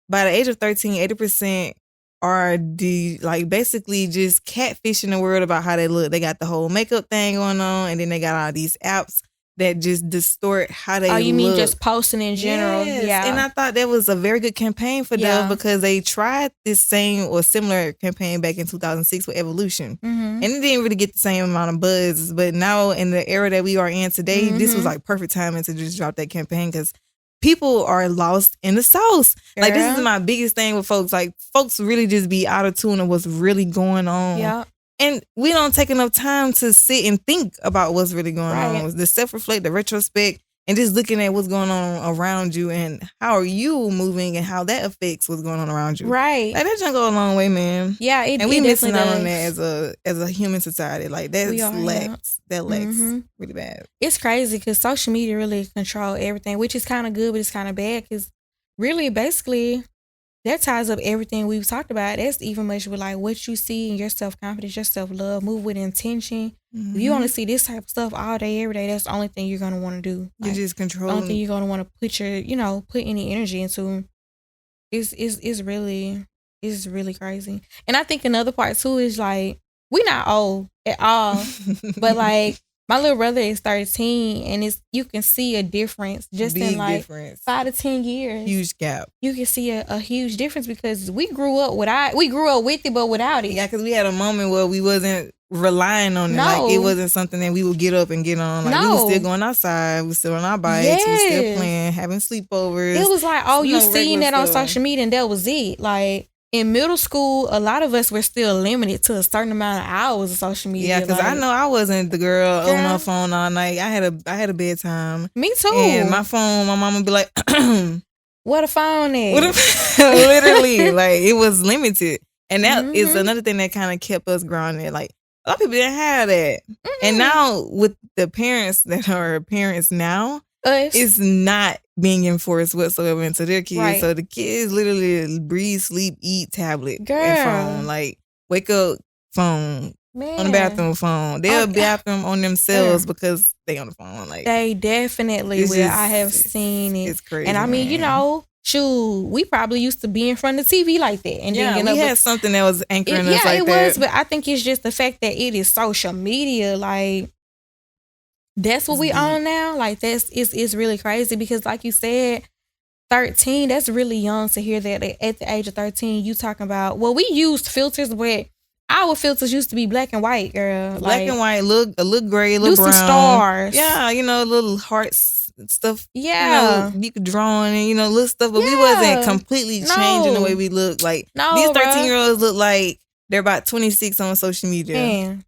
by the age of 13, 80% are basically just catfishing the world about how they look. They got the whole makeup thing going on, and then they got all these apps that just distort how they look. Oh, you mean just posting in general? Yes. Yeah. And I thought that was a very good campaign for Dove because they tried this same or similar campaign back in 2006 with Evolution. And it didn't really get the same amount of buzz. But now in the era that we are in today, this was like perfect timing to just drop that campaign because people are lost in the sauce. Girl. Like, this is my biggest thing with folks. Like, folks really just be out of tune of what's really going on. Yeah. And we don't take enough time to sit and think about what's really going on. The self-reflect, the retrospect, and just looking at what's going on around you and how are you moving and how that affects what's going on around you. Right. Like, that just go a long way, man. Yeah, and we missing out on that as a human society. Like, that lacks really bad. It's crazy because social media really control everything, which is kind of good, but it's kind of bad because really, basically, that ties up everything we've talked about. That's even much with like what you see in your self-confidence, your self-love, move with intention. If you want to see this type of stuff all day, every day, that's the only thing you're going to want to do. Like, you're just controlling. The only thing you're going to want to put any energy into is really crazy. And I think another part too is like, we're not old at all, but like, my little brother is 13, and you can see a difference just in like 5 to 10 years. Huge gap. You can see a huge difference because we grew up with it, but without it. Yeah, because we had a moment where we wasn't relying on it. No. Like, it wasn't something that we would get up and get on. Like, we were still going outside. We were still on our bikes. We were still playing, having sleepovers. It was like, you seen that on social media, and that was it. Like, in middle school, a lot of us were still limited to a certain amount of hours of social media. Yeah, because I know I wasn't the girl on my phone all night. I had a bedtime. Me too. And my mom would be like, "What a phone is?" Literally, like, it was limited, and that is another thing that kind of kept us grounded. Like, a lot of people didn't have that, and now with the parents that are parents now. It's not being enforced whatsoever into their kids. Right. So the kids literally breathe, sleep, eat, tablet, and phone. Like, wake up, phone. Man. On the bathroom, phone. They'll bathroom on themselves because they on the phone. Like, they definitely will. I have seen it. It's crazy. And I mean, we probably used to be in front of the TV like that. And then we had something that was anchoring us like that. Yeah, it was. But I think it's just the fact that it is social media. Like, that's what we on now. Like, it's really crazy because, like you said, 13, that's really young to hear that at the age of 13, you talking about, well, we used filters, but our filters used to be black and white, girl. Black and white, look gray, look brown. Some stars. Yeah, little hearts stuff. Yeah. You could draw on it, little stuff, but we wasn't completely changing the way we look. Like, these 13-year-olds look like they're about 26 on social media. Man.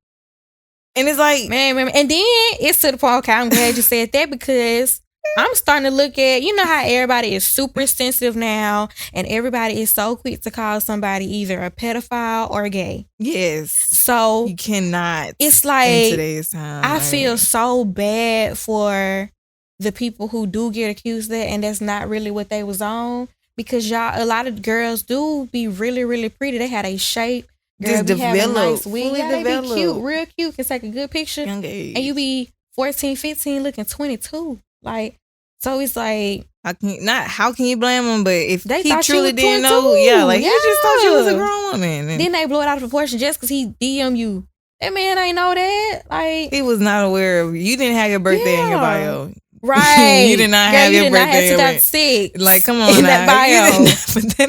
And it's like, man, and then it's to the point. Okay, I'm glad you said that because I'm starting to look at, how everybody is super sensitive now, and everybody is so quick to call somebody either a pedophile or gay. Yes. So you cannot. It's like, in today's time, I feel so bad for the people who do get accused of that, and that's not really what they was on, because a lot of girls do be really, really pretty. They had a shape. Girl, just develop, nice fully develop. They be cute, real cute. Can take a good picture. Young age. And you be 14, 15, looking 22. Like, so it's like, how can you blame him? But if They he thought she truly was didn't 22. know, yeah, like he just thought she was a Yeah. grown woman. And Then they blow it out of proportion just because he DM you. That man ain't know that. Like, he was not aware of you. Didn't have your birthday in your bio. Right. You did not Girl, have you your did not birthday. have 2006 Like, come on in now. that bio.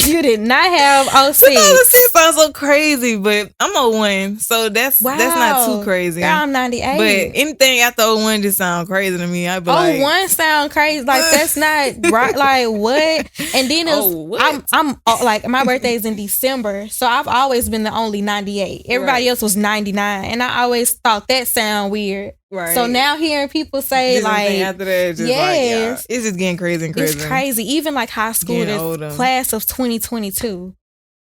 You did not have 06. 2006 sounds so crazy, but I'm 01, so that's not too crazy. Girl, I'm 98. But anything after 01 just sounds crazy to me. I'd be like, 01 sound crazy. Like, that's not right. Like, what? And then I'm like, my birthday is in December, so I've always been the only 98. Everybody else was 99, and I always thought that sound weird. Right. So now hearing people say just like after that, just yes, it's just getting crazy and crazy. It's crazy. Even like high school, this class of 2022.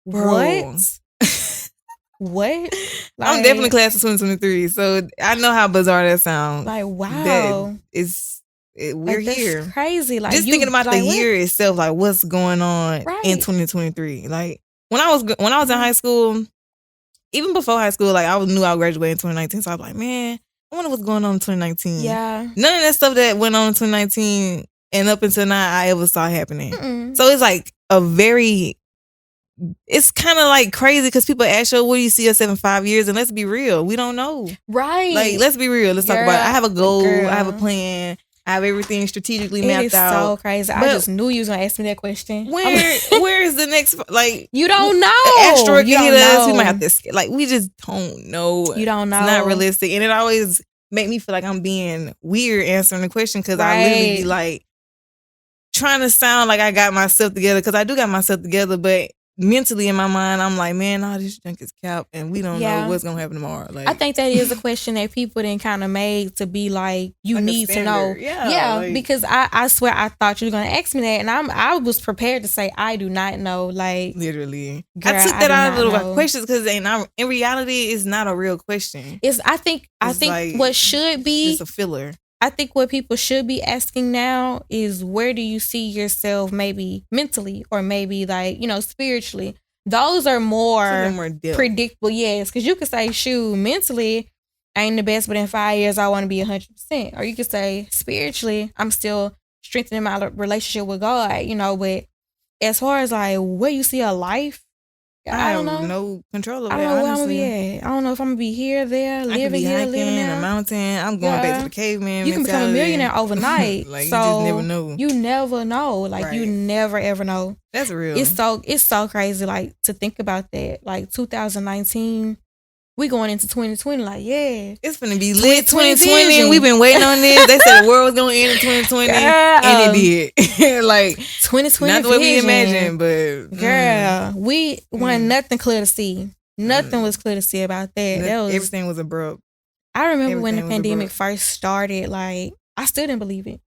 Bro. What? Like, I'm definitely class of 2023, so I know how bizarre that sounds. Like, wow, we're here. Crazy. Like, just thinking about the year itself, like what's going on in 2023. Like when I was in high school, even before high school, like I knew I would graduate in 2019. So I was like, man, I wonder what's going on in 2019. Yeah. None of that stuff that went on in 2019 and up until now I ever saw happening. So it's like it's kind of like crazy because people ask you, what do you see yourself in 5 years? And let's be real. We don't know. Right. Like, let's be real. Let's talk about it. I have a goal. I have a plan. I have everything strategically mapped out. It is so crazy. I just knew you was going to ask me that question. Where is the next, like... You don't know. Asteroid hit us. We might have to... Like, we just don't know. You don't know. It's not realistic. And it always make me feel like I'm being weird answering the question because I literally be like trying to sound like I got myself together because I do got myself together, but mentally in my mind, I'm like, man, all this junk is cap and we don't know what's going to happen tomorrow. Like, I think that is a question that people then kind of made to be like, you like need to know. Yeah, like, because I swear I thought you were going to ask me that and I was prepared to say, I do not know. Like, literally. Girl, I took that out of the questions because in reality, it's not a real question. I think like, what should be... It's a filler. I think what people should be asking now is where do you see yourself maybe mentally or maybe like, spiritually. Those are more predictable, yes. Because you could say, shoot, mentally, I ain't the best, but in 5 years, I want to be 100%. Or you could say, spiritually, I'm still strengthening my relationship with God, but as far as like where you see a life, I don't know. No control over that. I don't know where I'm honestly. gonna be at. I don't know if I'm gonna be here, there, living here, living there. A mountain. I'm going back to the caveman. You can become a millionaire overnight. Like, so you just never know. You never know. Like you never ever know. That's real. It's so crazy. Like to think about that. Like 2019. We going into 2020, like, yeah. It's gonna be lit 2020. We've been waiting on this. They said the world was gonna end in 2020. And it did. Like 2020. Not the way we imagined, but girl, we wasn't nothing clear to see. Nothing was clear to see about that. Everything was abrupt. I remember when the pandemic first started, like, I still didn't believe it.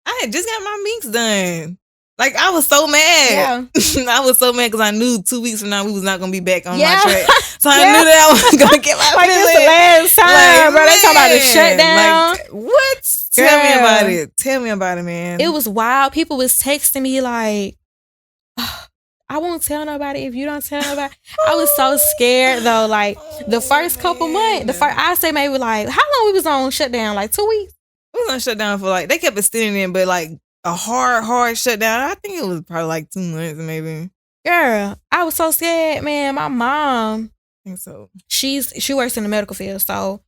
I had just got my minks done. Like, I was so mad. Yeah. I was so mad because I knew 2 weeks from now we was not going to be back on my track. So I knew that I was going to get my like, feeling. Like, this the last time, like, bro. They talking about the shutdown. Like, what? Girl. Tell me about it. Tell me about it, man. It was wild. People was texting me like, oh, I won't tell nobody if you don't tell nobody. I was so scared, though. Like, the first couple months, I say maybe like, how long we was on shutdown? Like 2 weeks? We was on shutdown for like, they kept extending it, but like, a hard shutdown. I think it was probably like 2 months, maybe. Girl, I was so scared, man. My mom, I think so. She works in the medical field, so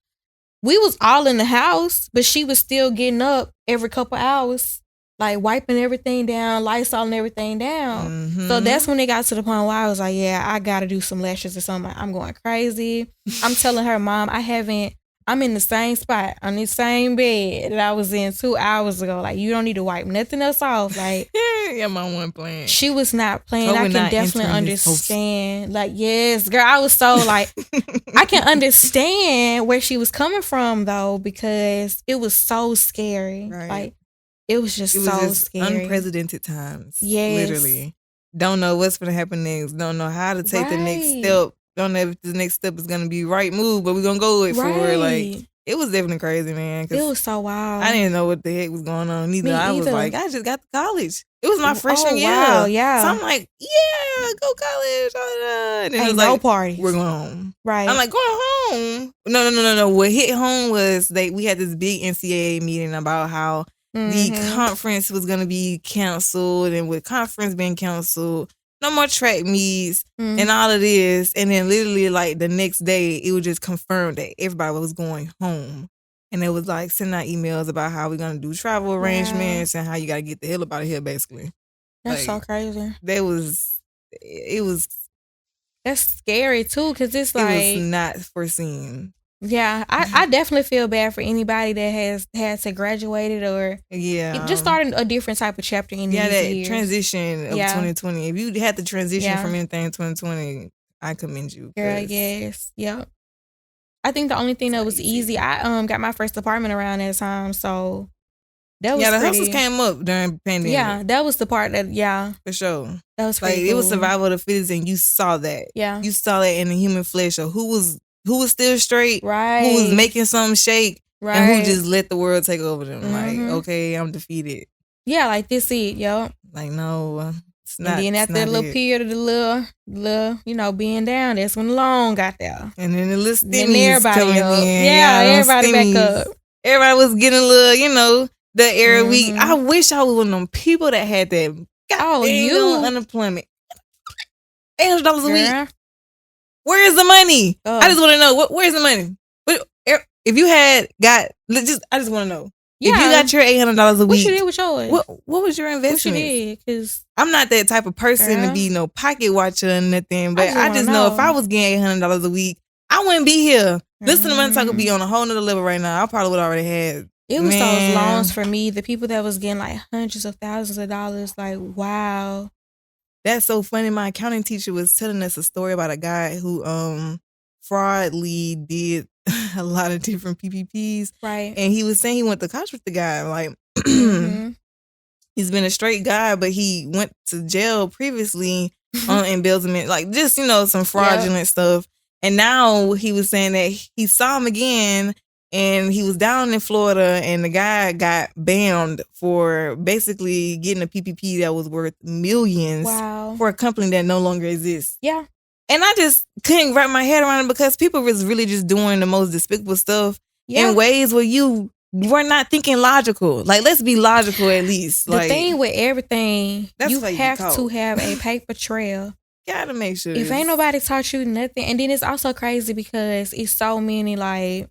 we was all in the house, but she was still getting up every couple hours, like wiping everything down, Lysol and everything down. Mm-hmm. So that's when it got to the point where I was like, yeah, I gotta do some lashes or something. I'm going crazy. I'm telling her, Mom, I'm in the same spot on the same bed that I was in 2 hours ago. Like, you don't need to wipe nothing else off. Like, yeah, mom wasn't playing. She was not playing. I can definitely understand. Like, yes, girl, I was so like, I can understand where she was coming from though, because it was so scary. Right. Like, it was just scary. Unprecedented times. Yes. Literally. Don't know what's going to happen next. Don't know how to take the next step. Don't know if the next step is gonna be right move, but we're gonna go with for it. Like, it was definitely crazy, man. It was so wild. I didn't know what the heck was going on neither. I was like, I just got to college. It was my freshman year. Wow, yeah. So I'm like, yeah, go college. And ain't it was no like, parties. We're going home. Right. I'm like, going home? No. What hit home was we had this big NCAA meeting about how the conference was gonna be canceled, and with conference being canceled, no more track meets and all of this. And then literally like the next day, it was just confirmed that everybody was going home. And it was like sending out emails about how we're gonna do travel arrangements and how you gotta get the hell up out of here, basically. That's so crazy. That's scary too, because it's like it was not foreseen. Yeah, I definitely feel bad for anybody that has had to graduate or just starting a different type of chapter in these years. Transition of 2020. If you had to transition from anything in 2020, I commend you. Girl, yes, yep. I think the only thing that was easy, I got my first apartment around that time, so that was the hustles came up during the pandemic. Yeah, that was the part that for sure. That was like cool. It was survival of the fittest, and you saw that. Yeah, you saw that in the human flesh of who was still straight, right? Who was making something shake, right? And who just let the world take over them. Like, okay, I'm defeated. Yeah, like this it, yo. Like, no, it's not. And then after that little period of the little, being down, that's when the loan got there. And then the little stimmies everybody coming up. in. Yeah, everybody back up. Everybody was getting a little, the air week. I wish I was one of them people that had that. Unemployment. $800 a week. Where is the money? I just want to know. Where's the money? If you I just want to know. Yeah. If you got your $800 a week, what you did with yours? What was your investment? What you did? Because I'm not that type of person to be no pocket watcher or nothing. But I just know if I was getting $800 a week, I wouldn't be here. Listen to Money Talk would be on a whole nother level right now. I probably would already had. It was those loans for me. The people that was getting like hundreds of thousands of dollars. Like, wow. That's so funny. My accounting teacher was telling us a story about a guy who fraudly did a lot of different PPPs. Right. And he was saying he went to college with the guy. Like, he's been a straight guy, but he went to jail previously on embezzlement. Like, just, some fraudulent stuff. And now he was saying that he saw him again. And he was down in Florida, and the guy got banned for basically getting a PPP that was worth millions for a company that no longer exists. Yeah. And I just couldn't wrap my head around it because people was really just doing the most despicable stuff in ways where you were not thinking logical. Like, let's be logical at least. The thing with everything, you have to have a paper trail. Gotta make sure. If ain't nobody taught you nothing, and then it's also crazy because it's so many like...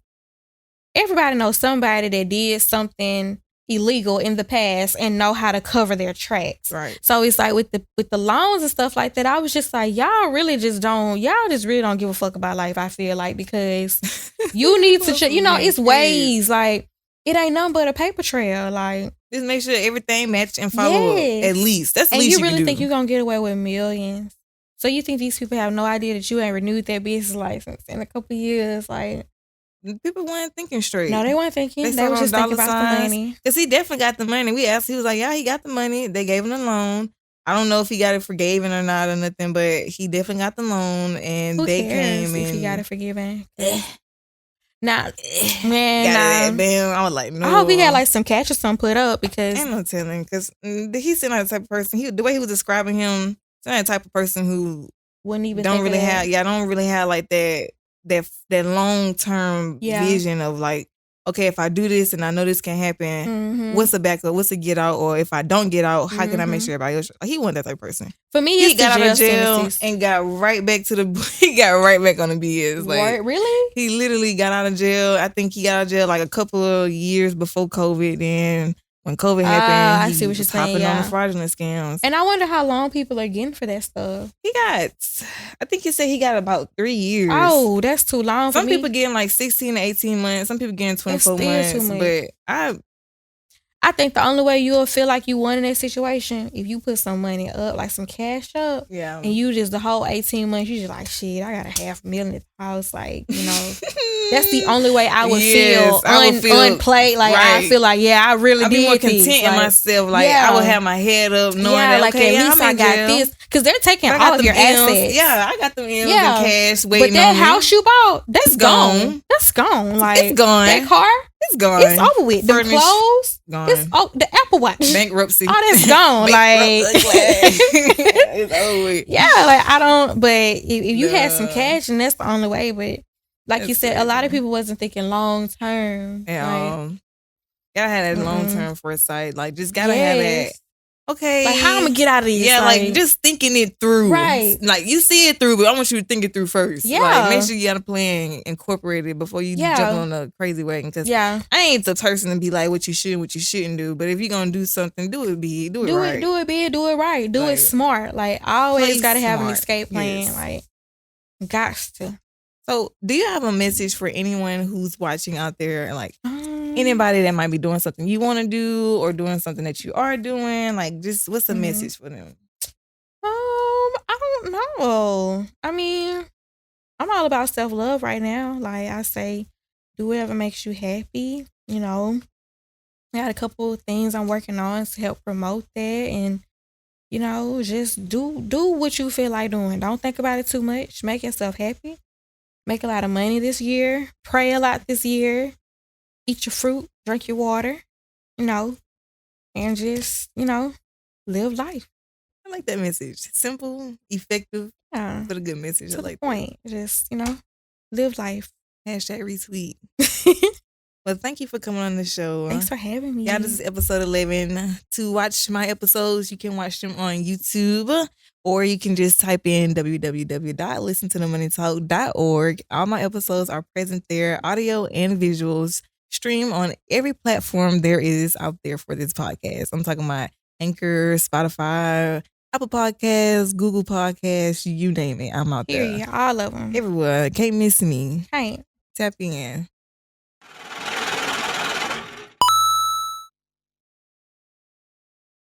Everybody knows somebody that did something illegal in the past and know how to cover their tracks. Right. So it's like with the loans and stuff like that, I was just like, y'all really just really don't give a fuck about life, I feel like, because you need to, it's ways. Like, it ain't nothing but a paper trail. Like, just make sure everything match and follow up, at least. That's the least you can do. And you really think you're going to get away with millions? So you think these people have no idea that you ain't renewed their business license in a couple of years? Like, people weren't thinking straight. No, they weren't thinking. They were just thinking about the money. Because he definitely got the money. We asked, he was like, yeah, he got the money. They gave him the loan. I don't know if he got it forgiven or not or nothing, but he definitely got the loan. And Who they cares came if he got it forgiven? Nah, man, bam. I was like, no. I hope he had like some catch or something put up because... Ain't no telling. Because he's not the type of person. The way he was describing him, he's not the type of person who... Wouldn't even don't really have like that long term vision of like, okay, if I do this and I know this can happen, what's the backup? What's the get out? Or if I don't get out, how can I make sure everybody else? He wasn't that type of person. For me, he got out of jail and got right back he got right back on the BS. Like, really? He literally got out of jail. I think he got out of jail like a couple of years before COVID. Then when COVID happened, I see what you're saying. Hopping on the fraudulent scams. And I wonder how long people are getting for that stuff. I think he said he got about 3 years. Oh, that's too long for me. Some people getting like 16 to 18 months. Some people getting 24 months. But I think the only way you'll feel like you won in that situation, if you put some money up, like some cash up, and you just the whole 18 months, you just like, shit, I got $500,000 at the house. Like, that's the only way I would feel unplayed. Like, I feel like, I really did be more content in myself. Like, I would have my head up knowing that, like, okay, at least I got this. Because they're taking all of your assets. Yeah, I got them M's in cash waiting on me. But that house you bought, that's gone. That's gone. Like, it's gone. That car, it's gone. It's over with. The clothes, gone. The Apple Watch, bankruptcy. All that's gone. Like, it's over with. Yeah, like I don't. But if you had some cash, and that's the only way. But like you said, a lot of people wasn't thinking long term. Yeah. Gotta have that long term foresight. Like, just gotta have that. Okay. Like, how I'm gonna get out of this? Yeah, like just thinking it through. Right. Like, you see it through, but I want you to think it through first. Yeah. Like, make sure you got a plan incorporated before you jump on a crazy wagon. Because I ain't the person to be like what you should and what you shouldn't do. But if you're gonna do something, do it big. Do it right. Do it big. Do it right. Do it smart. Like, always gotta have an escape plan. Yes. Like, gots to. So, do you have a message for anyone who's watching out there? Like, anybody that might be doing something you want to do or doing something that you are doing? Like, just what's the message for them? I don't know. I mean, I'm all about self-love right now. Like I say, do whatever makes you happy. You know, I got a couple of things I'm working on to help promote that, and you know, just do what you feel like doing. Don't think about it too much. Make yourself happy. Make a lot of money this year. Pray a lot this year. Eat your fruit. Drink your water. You know, and just, you know, live life. I like that message. Simple, effective, but a good message. To I like the point. That. Just, you know, live life. Hashtag retweet. Well, thank you for coming on the show. Thanks for having me. Yeah, this is episode 11. To watch my episodes, you can watch them on YouTube, or you can just type in www.listentothemoneytalk.org. All my episodes are present there, audio and visuals. Stream on every platform there is out there for this podcast. I'm talking about Anchor, Spotify, Apple Podcasts, Google Podcasts, you name it. I'm out there. Yeah, all of them. Everywhere. Can't miss me. Can't. Tap in.